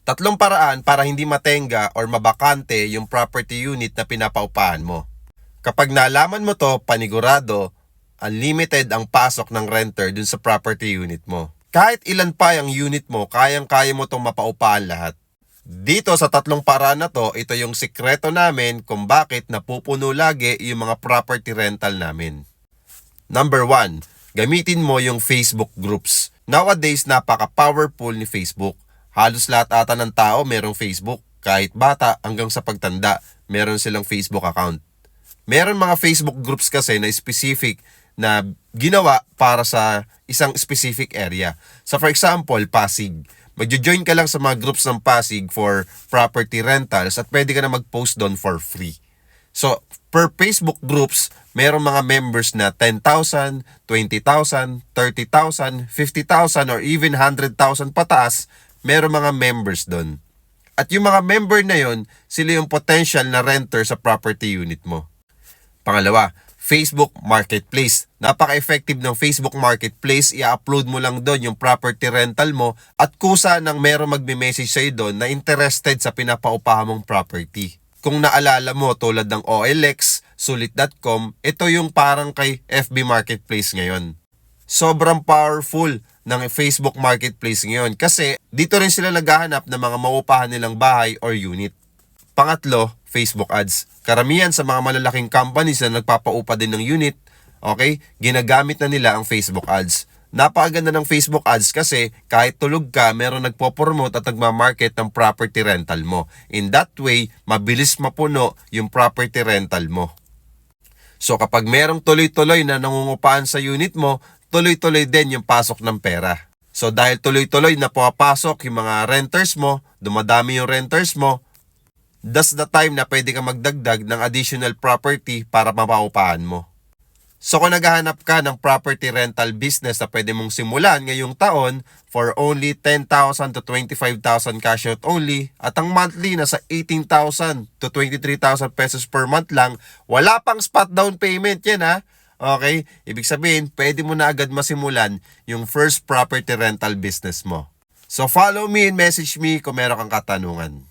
Tatlong paraan para hindi matenga or mabakante yung property unit na pinapaupahan mo. Kapag nalaman mo to, panigurado, unlimited ang pasok ng renter dun sa property unit mo. Kahit ilan pa yung unit mo, kayang-kaya mo tong mapaupahan lahat. Dito sa tatlong paraan na to, ito yung sikreto namin kung bakit napupuno lagi yung mga property rental namin. Number 1, gamitin mo yung Facebook groups. Nowadays, napaka-powerful ni Facebook. Halos lahat ata ng tao merong Facebook. Kahit bata hanggang sa pagtanda, meron silang Facebook account. Meron mga Facebook groups kasi na specific na ginawa para sa isang specific area. So for example, Pasig. Magjo-join ka lang sa mga groups ng Pasig for property rentals at pwede ka na mag-post doon for free. So, per Facebook groups, merong mga members na 10,000, 20,000, 30,000, 50,000, or even 100,000 pataas, merong mga members doon. At yung mga member na yon, sila yung potential na renter sa property unit mo. Pangalawa, Facebook Marketplace. Napaka-effective ng Facebook Marketplace. I-upload mo lang doon yung property rental mo at kusa nang merong magme-message sa'yo doon na interested sa pinapaupahan mong property. Kung naalala mo tulad ng OLX, Sulit.com, ito yung parang kay FB Marketplace ngayon. Sobrang powerful ng Facebook Marketplace ngayon kasi dito rin sila naghahanap ng mga maupahan nilang bahay or unit. Pangatlo, Facebook ads. Karamihan sa mga malalaking companies na nagpapaupa din ng unit, okay, ginagamit na nila ang Facebook ads. Napakaganda ng Facebook ads kasi kahit tulog ka, meron nagpo-promote at nagmamarket ng property rental mo. In that way, mabilis mapuno yung property rental mo. So kapag merong tuloy-tuloy na nangungupahan sa unit mo, tuloy-tuloy din yung pasok ng pera. So dahil tuloy-tuloy na pumapasok yung mga renters mo, dumadami yung renters mo, that's the time na pwede ka magdagdag ng additional property para mapaupahan mo. So kung naghahanap ka ng property rental business na pwede mong simulan ngayong taon for only 10,000 to 25,000 cash out only at ang monthly nasa 18,000 to 23,000 pesos per month lang, wala pang spot down payment yan ha. Okay? Ibig sabihin, pwede mo na agad masimulan yung first property rental business mo. So follow me and message me kung meron kang katanungan.